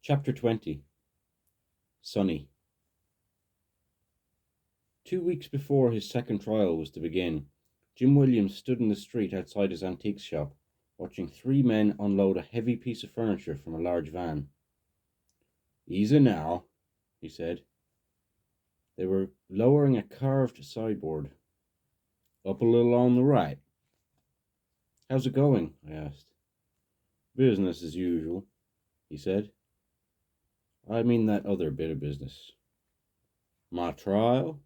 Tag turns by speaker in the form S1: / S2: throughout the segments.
S1: Chapter 20. Sonny. 2 weeks before his second trial was to begin, Jim Williams stood in the street outside his antiques shop, watching three men unload a heavy piece of furniture from a large van. "Easy now," he said. They were lowering a carved sideboard. "Up a little on the right." "How's it going?" I asked. "Business as usual," he said. "I mean that other bit of business." "My trial?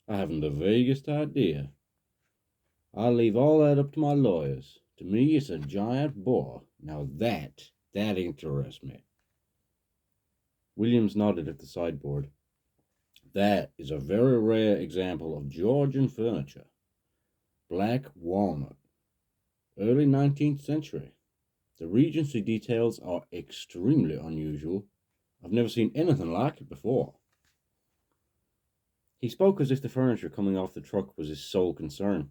S1: I haven't the vaguest idea. I leave all that up to my lawyers. To me, it's a giant bore. Now that interests me." Williams nodded at the sideboard. "That is a very rare example of Georgian furniture. Black walnut. Early 19th century. The Regency details are extremely unusual. I've never seen anything like it before." He spoke as if the furniture coming off the truck was his sole concern.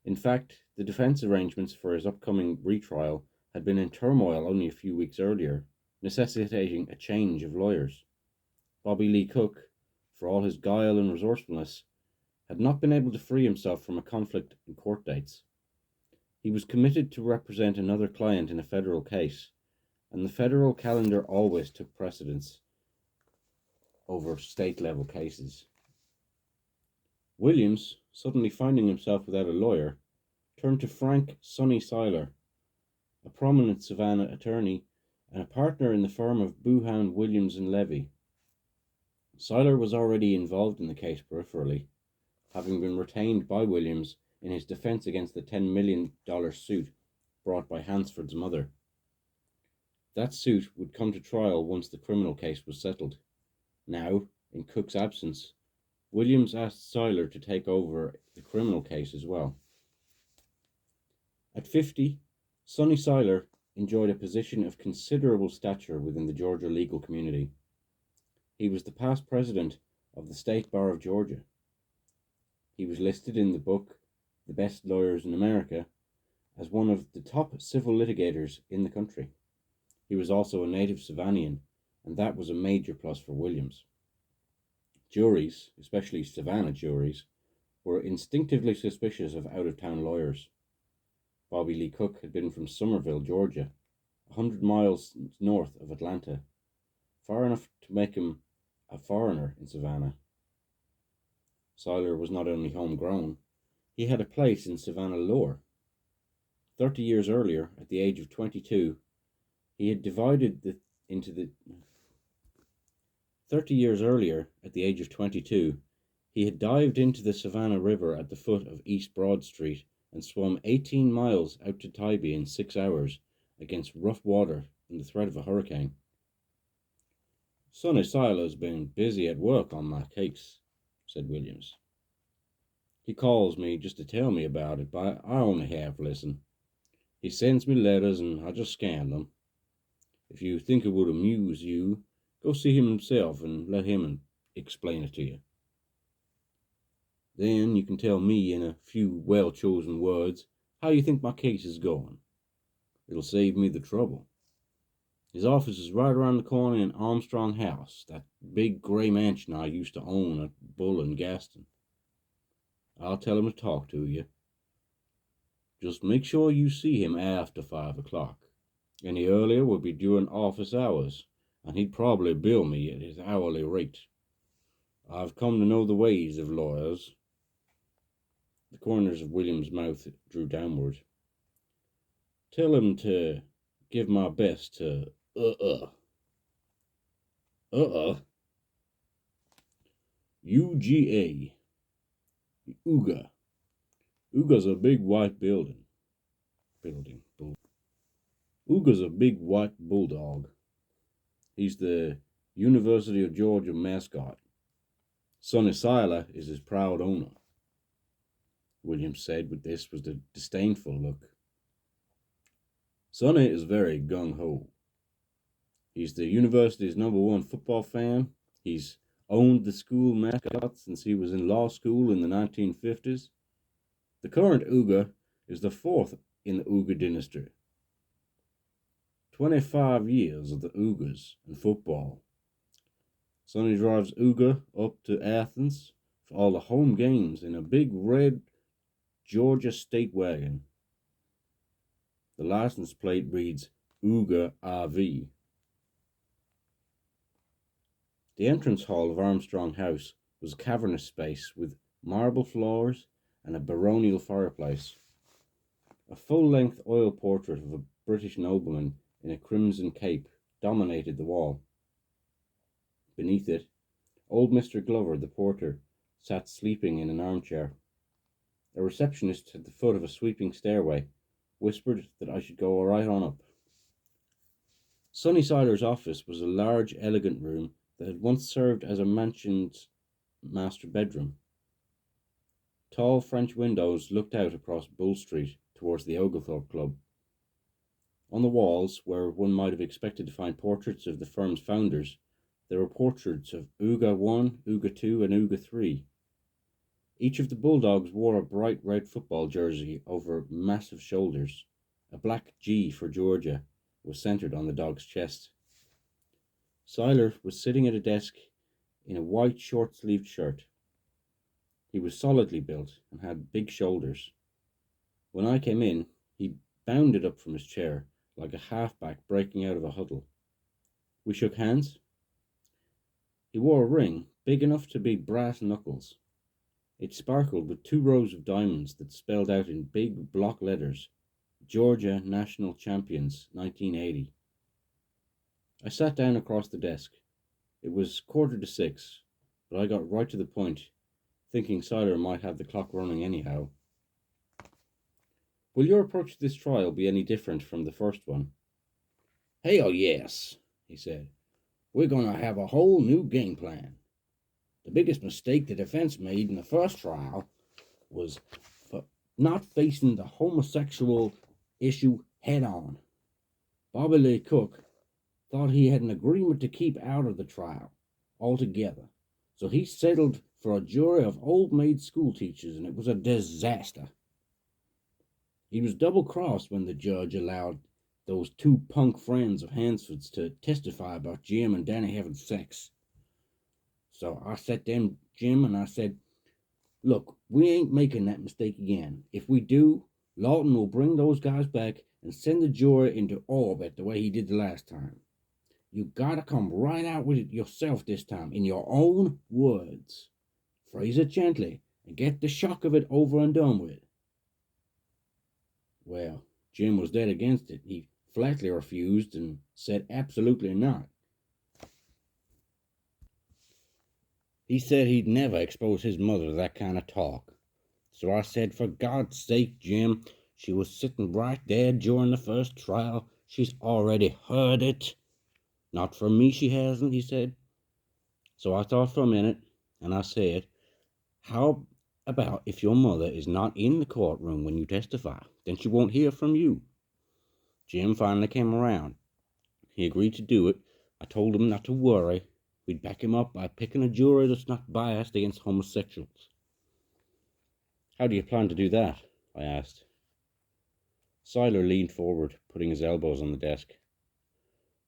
S1: In fact, the defense arrangements for his upcoming retrial had been in turmoil only a few weeks earlier, necessitating a change of lawyers. Bobby Lee Cook, for all his guile and resourcefulness, had not been able to free himself from a conflict in court dates. He was committed to represent another client in a federal case, and the federal calendar always took precedence over state-level cases. Williams, suddenly finding himself without a lawyer, turned to Frank "Sonny" Seiler, a prominent Savannah attorney and a partner in the firm of Boohan, Williams and Levy. Seiler was already involved in the case peripherally, having been retained by Williams in his defense against the $10 million suit brought by Hansford's mother. That suit would come to trial once the criminal case was settled. Now, in Cook's absence, Williams asked Seiler to take over the criminal case as well. At 50, Sonny Seiler enjoyed a position of considerable stature within the Georgia legal community. He was the past president of the State Bar of Georgia. He was listed in the book The Best Lawyers in America as one of the top civil litigators in the country. He was also a native Savannian, and that was a major plus for Williams. Juries, especially Savannah juries, were instinctively suspicious of out-of-town lawyers. Bobby Lee Cook had been from Summerville, Georgia, 100 miles north of Atlanta, far enough to make him a foreigner in Savannah. Seiler was not only homegrown, he had a place in Savannah lore. 30 years earlier, at the age of 22, he had dived into the Savannah River at the foot of East Broad Street and swum 18 miles out to Tybee in 6 hours against rough water and the threat of a hurricane. "Sonny Seiler's been busy at work on my case," said Williams. "He calls me just to tell me about it, but I only half listen. He sends me letters and I just scan them. If you think it would amuse you, go see him himself and let him explain it to you. Then you can tell me in a few well-chosen words how you think my case is going. It'll save me the trouble. His office is right around the corner in Armstrong House, that big gray mansion I used to own at Bull and Gaston. I'll tell him to talk to you. Just make sure you see him after 5 o'clock. Any earlier would be during office hours, and he'd probably bill me at his hourly rate. I've come to know the ways of lawyers." The corners of William's mouth drew downward. "Tell him to give my best to UGA. UGA. UGA's a big white building. UGA's a big white bulldog. He's the University of Georgia mascot. Sonny Seiler is his proud owner." Williams said with this was a disdainful look. "Sonny is very gung-ho. He's the university's #1 football fan. He's owned the school mascot since he was in law school in the 1950s. The current UGA is the fourth in the UGA dynasty. 25 years of the Oogers and football. Sonny drives Ooga up to Athens for all the home games in a big red Georgia state wagon. The license plate reads Ooga RV. The entrance hall of Armstrong House was a cavernous space with marble floors and a baronial fireplace. A full-length oil portrait of a British nobleman in a crimson cape dominated the wall. Beneath it, old Mr. Glover, the porter, sat sleeping in an armchair. A receptionist at the foot of a sweeping stairway whispered that I should go right on up. Sonny Siler's office was a large, elegant room that had once served as a mansion's master bedroom. Tall French windows looked out across Bull Street towards the Oglethorpe Club. On the walls, where one might have expected to find portraits of the firm's founders, there were portraits of Ooga 1, Ooga 2, and Ooga 3. Each of the Bulldogs wore a bright red football jersey over massive shoulders. A black G for Georgia was centered on the dog's chest. Siler was sitting at a desk in a white short-sleeved shirt. He was solidly built and had big shoulders. When I came in, he bounded up from his chair like a halfback breaking out of a huddle. We shook hands. He wore a ring big enough to be brass knuckles. It sparkled with 2 rows of diamonds that spelled out in big block letters, Georgia National Champions 1980. I sat down across the desk. It was 5:45, but I got right to the point, thinking Siler might have the clock running anyhow. Will your approach to this trial be any different from the first one? Hell yes, he said. We're going to have a whole new game plan. The biggest mistake the defense made in the first trial was for not facing the homosexual issue head on. Bobby Lee Cook thought he had an agreement to keep out of the trial altogether, so he settled for a jury of old maid school teachers, and it was a disaster. He was double-crossed when the judge allowed those 2 punk friends of Hansford's to testify about Jim and Danny having sex. So I sat down Jim and I said, look, we ain't making that mistake again. If we do, Lawton will bring those guys back and send the jury into orbit the way he did the last time. You gotta come right out with it yourself this time, in your own words. Phrase it gently and get the shock of it over and done with. Well, Jim was dead against it. He flatly refused and said absolutely not. He said he'd never expose his mother to that kind of talk. So I said, for God's sake, Jim, she was sitting right there during the first trial. She's already heard it. Not from me she hasn't, he said. So I thought for a minute, and I said, how about if your mother is not in the courtroom when you testify? Then she won't hear from you. Jim finally came around. He agreed to do it. I told him not to worry. We'd back him up by picking a jury that's not biased against homosexuals. How do you plan to do that? I asked. Siler leaned forward, putting his elbows on the desk.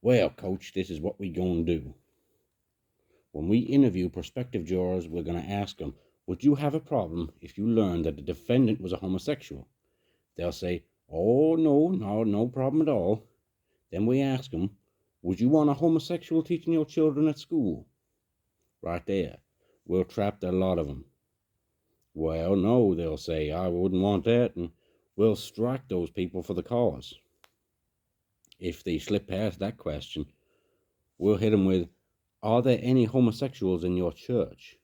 S1: Well, Coach, this is what we gonna do. When we interview prospective jurors, we're gonna ask them, would you have a problem if you learned that the defendant was a homosexual? They'll say, oh, no problem at all. Then we ask them, would you want a homosexual teaching your children at school? Right there, we'll trap a lot of them. Well, no, they'll say, I wouldn't want that, and we'll strike those people for the cause. If they slip past that question, we'll hit them with, are there any homosexuals in your church?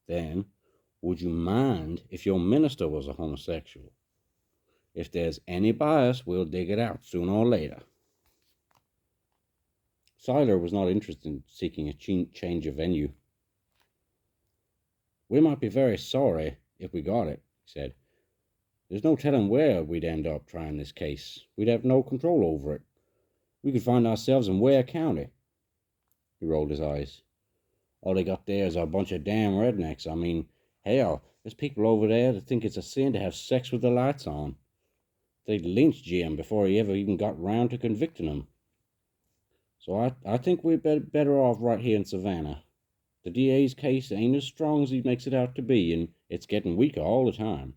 S1: Then, would you mind if your minister was a homosexual? If there's any bias, we'll dig it out sooner or later. Siler was not interested in seeking a change of venue. We might be very sorry if we got it, he said. There's no telling where we'd end up trying this case. We'd have no control over it. We could find ourselves in Ware County. He rolled his eyes. All they got there is a bunch of damn rednecks. I mean, hell, there's people over there that think it's a sin to have sex with the lights on. They'd lynch Jim before he ever even got round to convicting him. So I think we're better off right here in Savannah. The DA's case ain't as strong as he makes it out to be, and it's getting weaker all the time.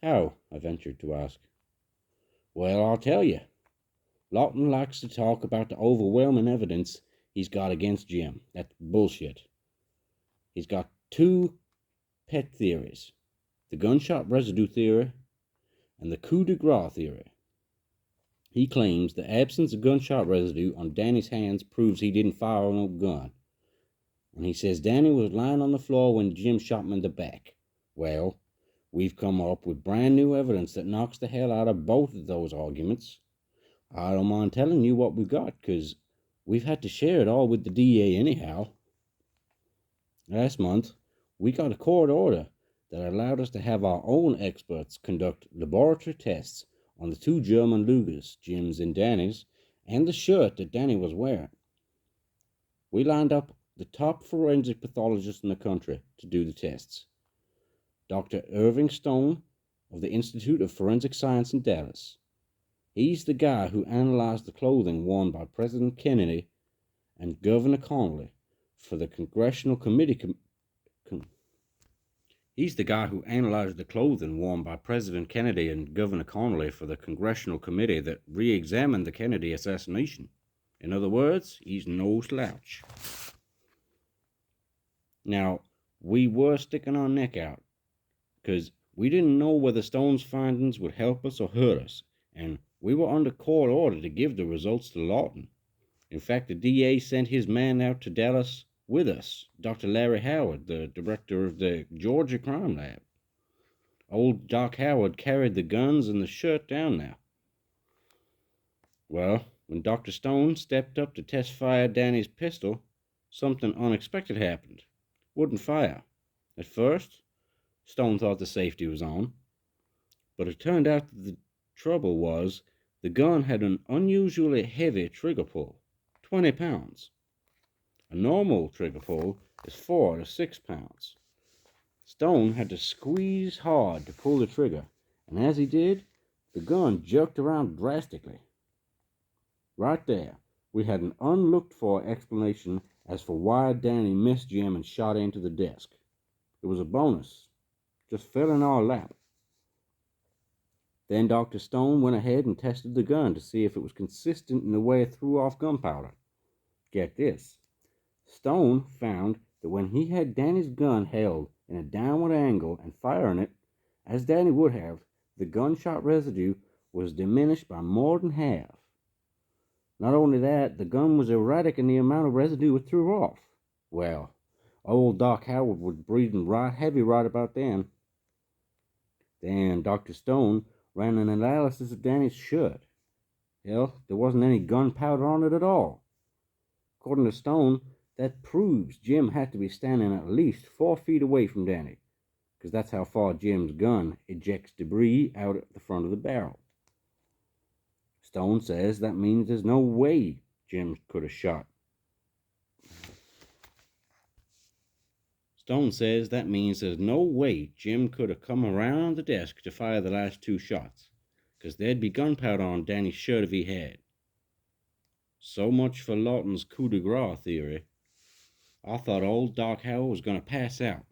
S1: How? I ventured to ask. Well, I'll tell you. Lawton likes to talk about the overwhelming evidence he's got against Jim. That's bullshit. He's got two pet theories: the gunshot residue theory and the coup de grace theory. He claims the absence of gunshot residue on Danny's hands proves he didn't fire no gun. And he says Danny was lying on the floor when Jim shot him in the back. Well, we've come up with brand new evidence that knocks the hell out of both of those arguments. I don't mind telling you what we've got, 'cause we've had to share it all with the DA anyhow. Last month, we got a court order that allowed us to have our own experts conduct laboratory tests on the two German Lugers, Jim's and Danny's, and the shirt that Danny was wearing. We lined up the top forensic pathologists in the country to do the tests. Dr. Irving Stone of the Institute of Forensic Science in Dallas. He's the guy who analyzed the clothing worn by President Kennedy and Governor Connally for the Congressional Committee. He's the guy who analyzed the clothing worn by President Kennedy and Governor Connally for the Congressional Committee that re-examined the Kennedy assassination. In other words, he's no slouch. Now, we were sticking our neck out because we didn't know whether Stone's findings would help us or hurt us, and we were under court order to give the results to Lawton. In fact, the DA sent his man out to Dallas with us, Dr. Larry Howard, the director of the Georgia Crime Lab. Old Doc Howard carried the guns and the shirt down now. Well, when Dr. Stone stepped up to test fire Danny's pistol, something unexpected happened. Wouldn't fire. At first, Stone thought the safety was on, but it turned out that the trouble was the gun had an unusually heavy trigger pull, 20 pounds. A normal trigger pull is 4 to 6 pounds. Stone had to squeeze hard to pull the trigger, and as he did, the gun jerked around drastically. Right there, we had an unlooked-for explanation as for why Danny missed Jim and shot into the desk. It was a bonus. Just fell in our lap. Then Dr. Stone went ahead and tested the gun to see if it was consistent in the way it threw off gunpowder. Get this. Stone found that when he had Danny's gun held in a downward angle and firing it, as Danny would have, the gunshot residue was diminished by more than half. Not only that, the gun was erratic in the amount of residue it threw off. Well, old Doc Howard was breathing right heavy right about then. Then Dr. Stone ran an analysis of Danny's shirt. Hell, there wasn't any gunpowder on it at all. According to Stone, that proves Jim had to be standing at least 4 feet away from Danny, because that's how far Jim's gun ejects debris out at the front of the barrel. Stone says that means there's no way Jim could have shot. Stone says that means there's no way Jim could have come around the desk to fire the last 2 shots, because there'd be gunpowder on Danny's shirt if he had. So much for Lawton's coup de grace theory. I thought old Doc Howard was going to pass out.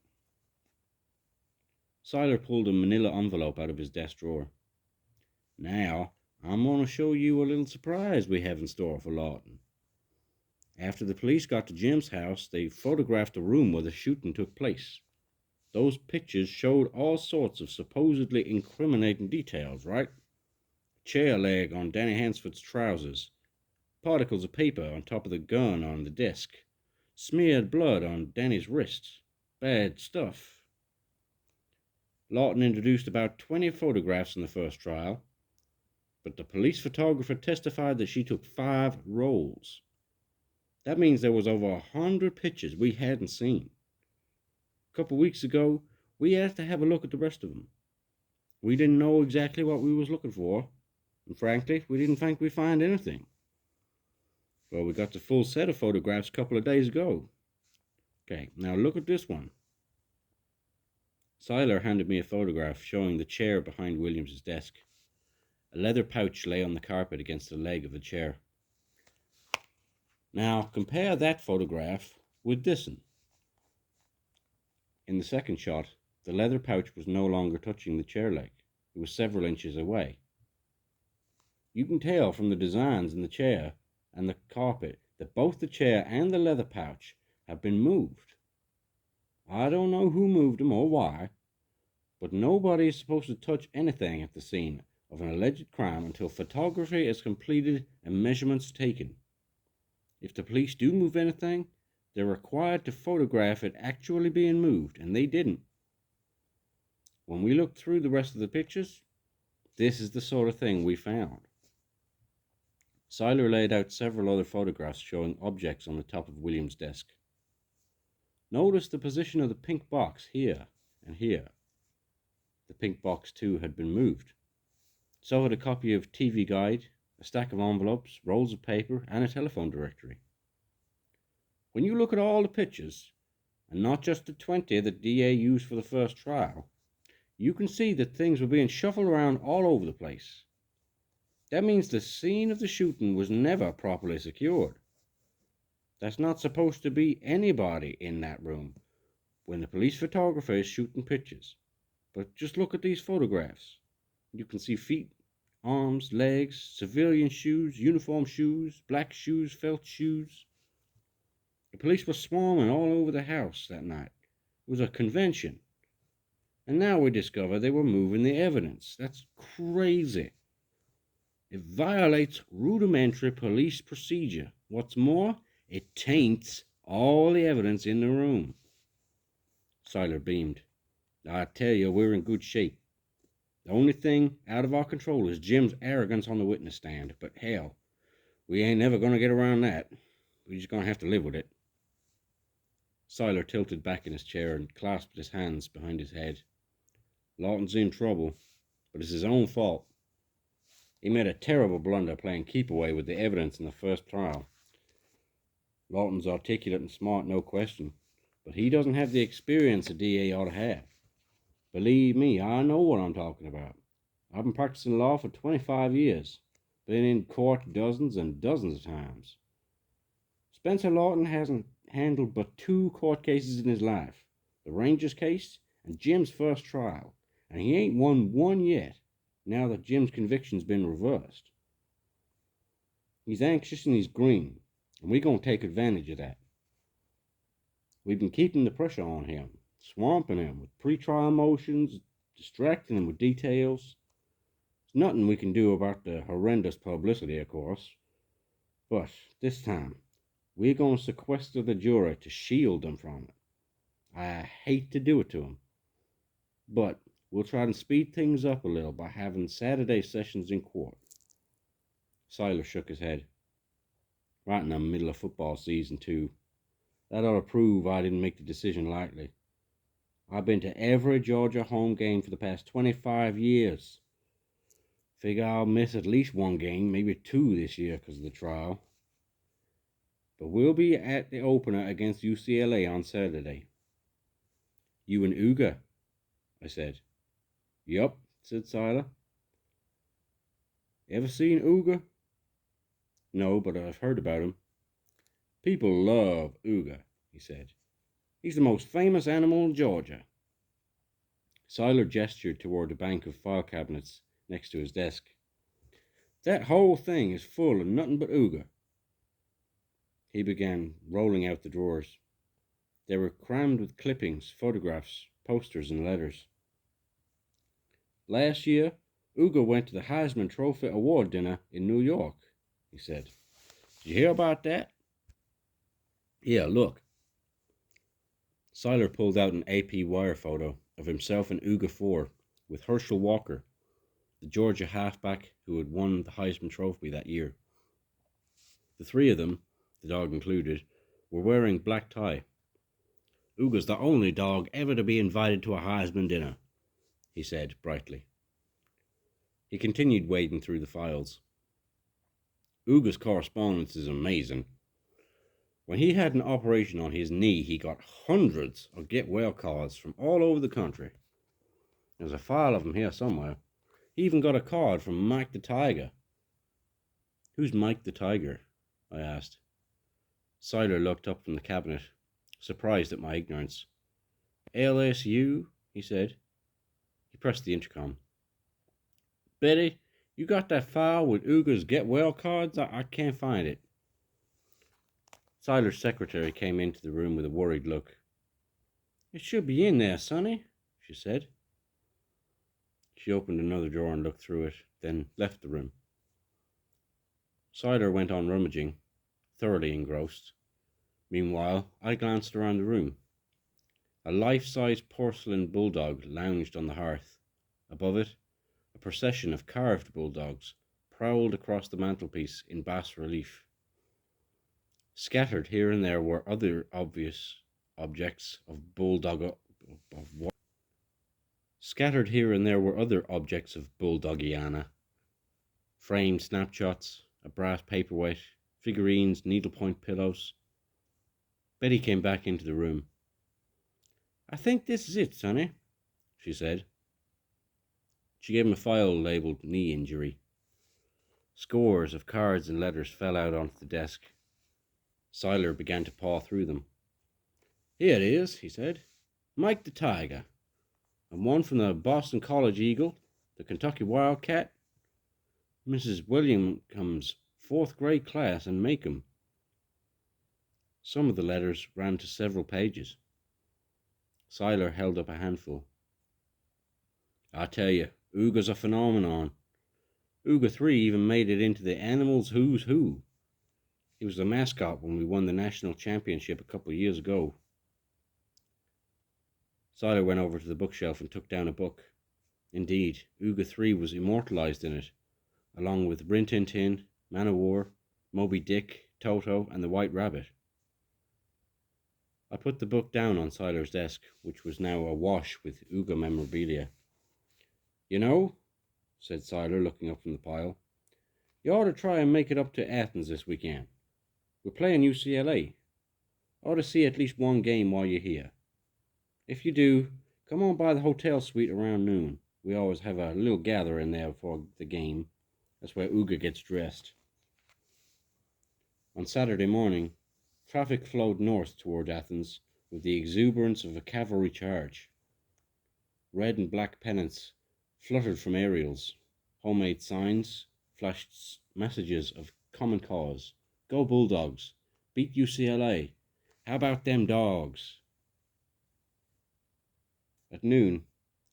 S1: Siler pulled a manila envelope out of his desk drawer. Now, I'm going to show you a little surprise we have in store for Lawton. After the police got to Jim's house, they photographed the room where the shooting took place. Those pictures showed all sorts of supposedly incriminating details, right? Chair leg on Danny Hansford's trousers, particles of paper on top of the gun on the desk, smeared blood on Danny's wrist. Bad stuff. Lawton introduced about 20 photographs in the first trial, but the police photographer testified that she took 5 rolls. That means there was over 100 pictures we hadn't seen. A couple weeks ago, we asked to have a look at the rest of them. We didn't know exactly what we was looking for, and frankly, we didn't think we'd find anything. Well, we got the full set of photographs a couple of days ago. Okay, now look at this one. Siler handed me a photograph showing the chair behind Williams's desk. A leather pouch lay on the carpet against the leg of the chair. Now compare that photograph with this one. In the second shot, the leather pouch was no longer touching the chair leg. It was several inches away. You can tell from the designs in the chair and the carpet that both the chair and the leather pouch have been moved. I don't know who moved them or why, but nobody is supposed to touch anything at the scene of an alleged crime until photography is completed and measurements taken. If the police do move anything, they're required to photograph it actually being moved, and they didn't. When we looked through the rest of the pictures, this is the sort of thing we found. Seiler laid out several other photographs showing objects on the top of William's desk. Notice the position of the pink box here and here. The pink box too had been moved. So had a copy of TV Guide, a stack of envelopes, rolls of paper, and a telephone directory. When you look at all the pictures, and not just the 20 that DA used for the first trial, you can see that things were being shuffled around all over the place. That means the scene of the shooting was never properly secured. There's not supposed to be anybody in that room when the police photographer is shooting pictures. But just look at these photographs. You can see feet, arms, legs, civilian shoes, uniform shoes, black shoes, felt shoes. The police were swarming all over the house that night. It was a convention. And now we discover they were moving the evidence. That's crazy. It violates rudimentary police procedure. What's more, it taints all the evidence in the room. Seiler beamed. I tell you, we're in good shape. The only thing out of our control is Jim's arrogance on the witness stand. But hell, we ain't never going to get around that. We're just going to have to live with it. Seiler tilted back in his chair and clasped his hands behind his head. Lawton's in trouble, but it's his own fault. He made a terrible blunder playing keep-away with the evidence in the first trial. Lawton's articulate and smart, no question, but he doesn't have the experience a DA ought to have. Believe me, I know what I'm talking about. I've been practicing law for 25 years, been in court dozens and dozens of times. Spencer Lawton hasn't handled but 2 court cases in his life, the Rangers case and Jim's first trial, and he ain't won one yet, now that Jim's conviction's been reversed. He's anxious and he's green, and we're going to take advantage of that. We've been keeping the pressure on him, swamping him with pre-trial motions, distracting him with details. There's nothing we can do about the horrendous publicity, of course, but this time, we're going to sequester the jury to shield them from it. I hate to do it to them, but we'll try to speed things up a little by having Saturday sessions in court. Seiler shook his head. Right in the middle of football season, too. That ought to prove I didn't make the decision lightly. I've been to every Georgia home game for the past 25 years. Figure I'll miss at least 1 game, maybe 2 this year because of the trial. But we'll be at the opener against UCLA on Saturday. You and Uga, I said. Yup, said Seiler. Ever seen Uga? No, but I've heard about him. People love Uga, he said. He's the most famous animal in Georgia. Seiler gestured toward the bank of file cabinets next to his desk. That whole thing is full of nothing but Uga. He began rolling out the drawers. They were crammed with clippings, photographs, posters, and letters. Last year, Uga went to the Heisman Trophy Award dinner in New York, he said. Did you hear about that? Yeah, look. Seiler pulled out an AP wire photo of himself and Uga 4 with Herschel Walker, the Georgia halfback who had won the Heisman Trophy that year. The 3 of them, the dog included, were wearing black tie. Uga's the only dog ever to be invited to a Heisman dinner, he said brightly. He continued wading through the files. Uga's correspondence is amazing. When he had an operation on his knee, he got hundreds of get well cards from all over the country. There's a file of them here somewhere. He even got a card from Mike the Tiger. Who's Mike the Tiger? I asked. Siler looked up from the cabinet, surprised at my ignorance. LSU, he said. He pressed the intercom. Betty, you got that file with Uga's get well cards? I can't find it. Siler's secretary came into the room with a worried look. It should be in there, Sonny, she said. She opened another drawer and looked through it, then left the room. Siler went on rummaging, thoroughly engrossed. Meanwhile, I glanced around the room. A life-size porcelain bulldog lounged on the hearth. Above it, a procession of carved bulldogs prowled across the mantelpiece in bas relief. Scattered here and there were other obvious objects of bulldogiana. Framed snapshots, a brass paperweight, figurines, needlepoint pillows. Betty came back into the room. I think this is it, Sonny, she said. She gave him a file labelled knee injury. Scores of cards and letters fell out onto the desk. Siler began to paw through them. Here it is, he said. Mike the Tiger. And one from the Boston College Eagle, the Kentucky Wildcat, Mrs. Williams's 4th grade class, and Macomb. Some of the letters ran to several pages. Siler held up a handful. I tell you, Uga's a phenomenon. Uga 3 even made it into the Animals Who's Who. He was the mascot when we won the national championship a couple of years ago. Siler went over to the bookshelf and took down a book. Indeed, Uga 3 was immortalized in it, along with Rin Tin Tin, Man o' War, Moby Dick, Toto, and the White Rabbit. I put the book down on Siler's desk, which was now awash with Uga memorabilia. You know, said Siler, looking up from the pile, you ought to try and make it up to Athens this weekend. We're playing UCLA. Ought to see at least one game while you're here. If you do, come on by the hotel suite around noon. We always have a little gathering there before the game. That's where Uga gets dressed. On Saturday morning, traffic flowed north toward Athens with the exuberance of a cavalry charge. Red and black pennants fluttered from aerials. Homemade signs flashed messages of common cause. Go Bulldogs. Beat UCLA. How about them dogs? At noon,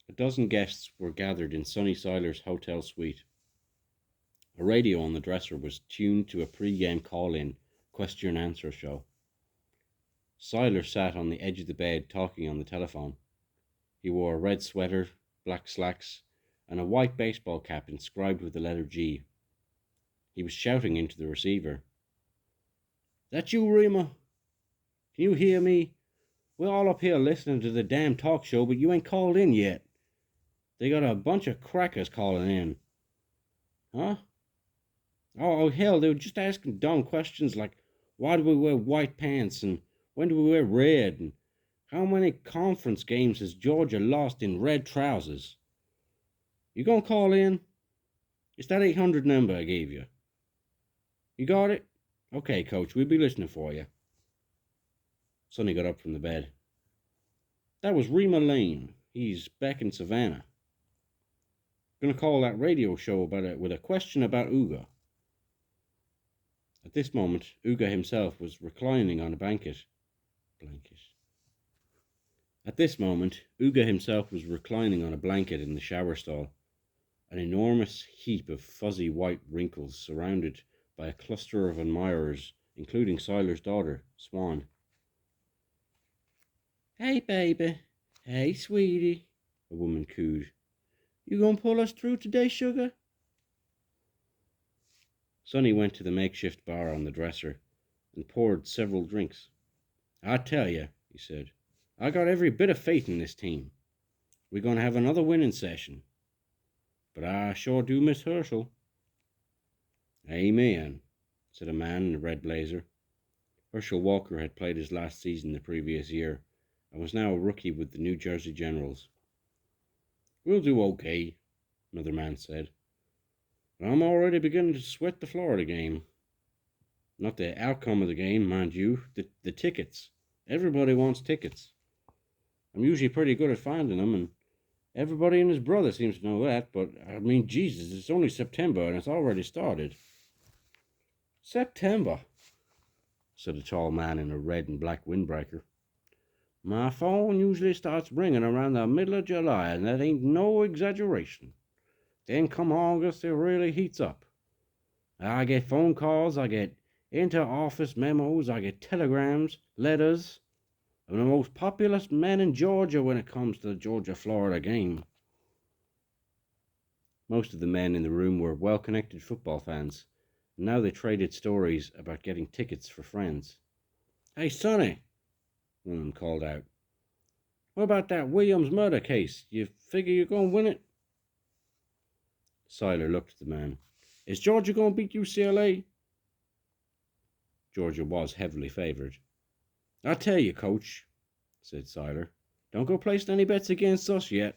S1: a dozen guests were gathered in Sonny Siler's hotel suite. A radio on the dresser was tuned to a pre-game call-in question and answer show. Siler sat on the edge of the bed talking on the telephone. He wore a red sweater, black slacks, and a white baseball cap inscribed with the letter G. He was shouting into the receiver. That you, Rima? Can you hear me? We're all up here listening to the damn talk show, but you ain't called in yet. They got a bunch of crackers calling in. Huh? Oh, hell, they were just asking dumb questions like, why do we wear white pants, and when do we wear red, and how many conference games has Georgia lost in red trousers? You gonna call in? It's that 800 number I gave you. You got it? Okay, Coach, we'll be listening for you. Sonny got up from the bed. That was Rima Lane. He's back in Savannah. Gonna call that radio show about it with a question about Uga. At this moment, Uga himself was reclining on a blanket. At this moment, Uga himself was reclining on a blanket in the shower stall, an enormous heap of fuzzy white wrinkles surrounded by a cluster of admirers, including Siler's daughter, Swan. Hey, baby. Hey, sweetie, a woman cooed. You gonna pull us through today, sugar? Sonny went to the makeshift bar on the dresser and poured several drinks. I tell you, he said, I got every bit of faith in this team. We're gonna have another winning session. But I sure do miss Herschel. Amen, said a man in a red blazer. Herschel Walker had played his last season the previous year and was now a rookie with the New Jersey Generals. We'll do okay, another man said. But I'm already beginning to sweat the Florida game. Not the outcome of the game, mind you. The tickets. Everybody wants tickets. I'm usually pretty good at finding them, and everybody and his brother seems to know that, but I mean, Jesus, it's only September and it's already started. September, said a tall man in a red and black windbreaker. My phone usually starts ringing around the middle of July, and that ain't no exaggeration. Then come August, it really heats up. I get phone calls, I get inter-office memos, I get telegrams, letters. I'm the most populous man in Georgia when it comes to the Georgia-Florida game. Most of the men in the room were well-connected football fans, and now they traded stories about getting tickets for friends. Hey, Sonny, one of them called out. What about that Williams murder case? You figure you're going to win it? Seiler looked at the man. Is Georgia going to beat UCLA? Georgia was heavily favoured. I tell you, Coach, said Seiler, don't go placing any bets against us yet.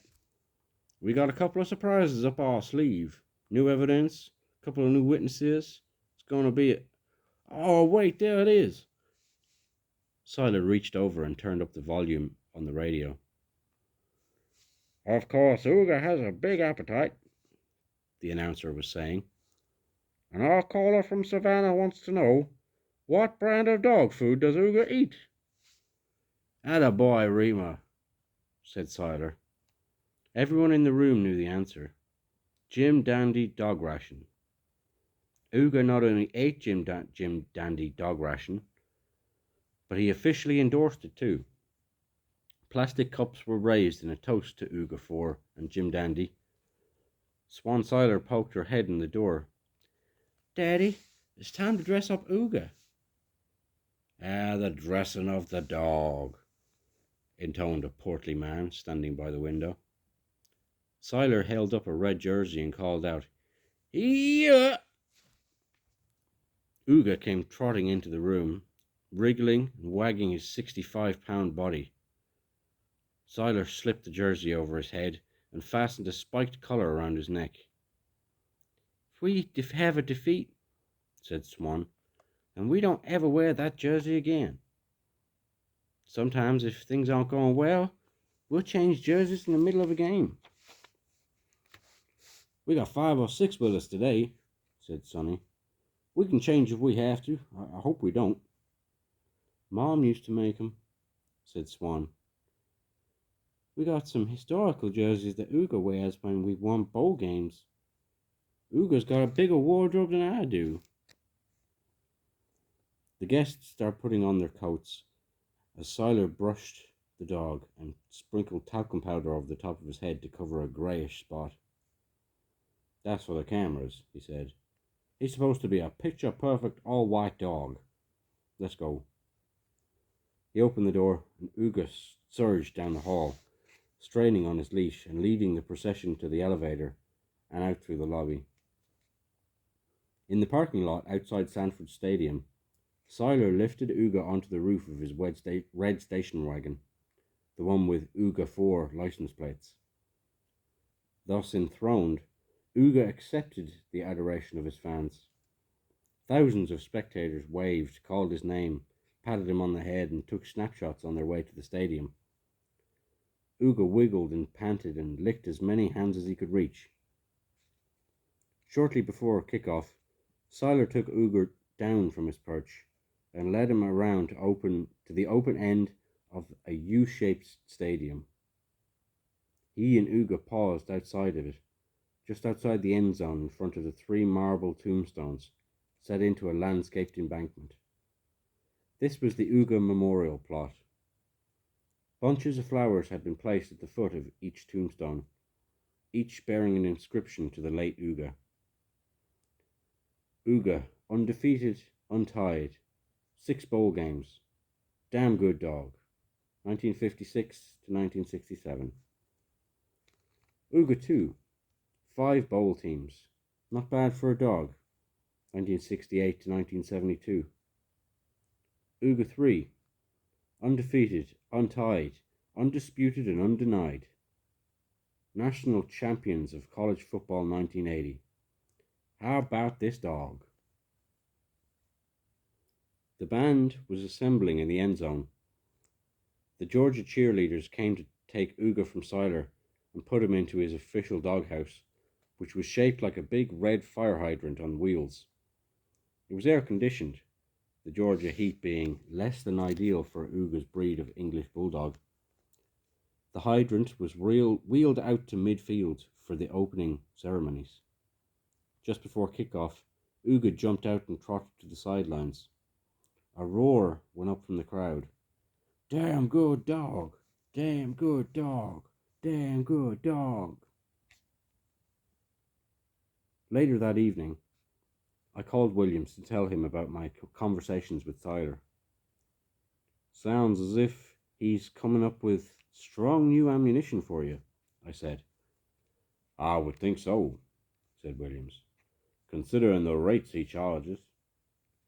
S1: We got a couple of surprises up our sleeve. New evidence, a couple of new witnesses. It's going to be Oh, wait, there it is. Seiler reached over and turned up the volume on the radio. Of course, Uga has a big appetite, the announcer was saying. And our caller from Savannah wants to know, what brand of dog food does Uga eat? Attaboy, Rima, said Seiler. Everyone in the room knew the answer. Jim Dandy dog ration. Uga not only ate Jim Dandy dog ration, but he officially endorsed it too. Plastic cups were raised in a toast to Uga 4 and Jim Dandy. Swan Seiler poked her head in the door. Daddy, it's time to dress up Uga. The dressing of the dog, intoned a portly man standing by the window. Seiler held up a red jersey and called out, "Yeah!" Uga came trotting into the room, wriggling and wagging his 65-pound body. Seiler slipped the jersey over his head and fastened a spiked collar around his neck. If we have a defeat, said Swan, and we don't ever wear that jersey again. Sometimes, if things aren't going well, we'll change jerseys in the middle of a game. We got 5 or 6 with us today, said Sonny. We can change if we have to. I hope we don't. Mom used to make 'em, said Swan. We got some historical jerseys that Uga wears when we've won bowl games. Uga's got a bigger wardrobe than I do. The guests started putting on their coats as Seiler brushed the dog and sprinkled talcum powder over the top of his head to cover a greyish spot. That's for the cameras, he said. He's supposed to be a picture-perfect all-white dog. Let's go. He opened the door and Uga surged down the hall, straining on his leash and leading the procession to the elevator and out through the lobby. In the parking lot outside Sanford Stadium, Seiler lifted Uga onto the roof of his red station wagon, the one with Uga 4 license plates. Thus enthroned, Uga accepted the adoration of his fans. Thousands of spectators waved, called his name, patted him on the head, and took snapshots on their way to the stadium. Uga wiggled and panted and licked as many hands as he could reach. Shortly before kickoff, Seiler took Uga down from his perch and led him around to the open end of a U-shaped stadium. He and Uga paused outside of it, just outside the end zone in front of the 3 marble tombstones set into a landscaped embankment. This was the Uga memorial plot. Bunches of flowers had been placed at the foot of each tombstone, each bearing an inscription to the late Uga. Uga, undefeated, untied, 6 bowl games, damn good dog, 1956 to 1967. Uga 2, 5 bowl teams, not bad for a dog, 1968 to 1972. Uga 3, undefeated, untied, undisputed and undenied. National champions of college football 1980. How about this dog? The band was assembling in the end zone. The Georgia cheerleaders came to take Uga from Seiler and put him into his official doghouse, which was shaped like a big red fire hydrant on wheels. It was air conditioned, the Georgia heat being less than ideal for Uga's breed of English bulldog. The hydrant was wheeled out to midfield for the opening ceremonies. Just before kickoff, Uga jumped out and trotted to the sidelines. A roar went up from the crowd. "Damn good dog! Damn good dog! Damn good dog!" Later that evening, I called Williams to tell him about my conversations with Tyler. "Sounds as if he's coming up with strong new ammunition for you," I said. "I would think so," said Williams, "considering the rates he charges.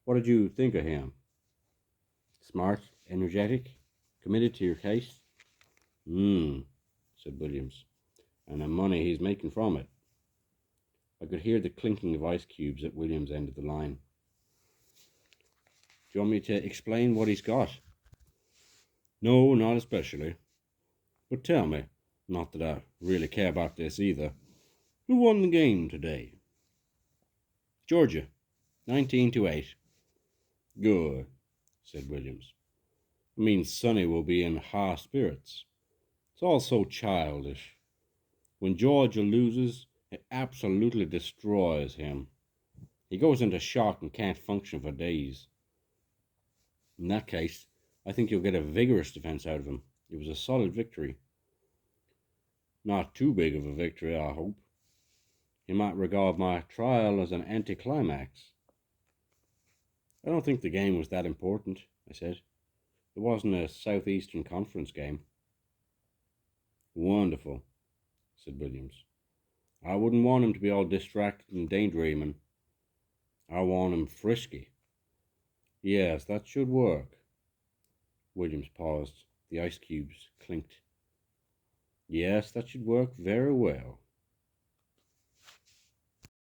S1: What did you think of him?" "Smart, energetic, committed to your case." Said Williams, "and the money he's making from it." I could hear the clinking of ice cubes at Williams' end of the line. "Do you want me to explain what he's got?" "No, not especially. But tell me, not that I really care about this either, who won the game today?" "Georgia, 19-8. "Good," said Williams. "It means Sonny will be in high spirits. It's all so childish. When Georgia loses, it absolutely destroys him. He goes into shock and can't function for days. In that case, I think you'll get a vigorous defence out of him. It was a solid victory." "Not too big of a victory, I hope. He might regard my trial as an anticlimax." "I don't think the game was that important," I said. "It wasn't a Southeastern Conference game." "Wonderful," said Williams. "I wouldn't want him to be all distracted and daydreaming. I want him frisky." "Yes, that should work." Williams paused. The ice cubes clinked. "Yes, that should work very well."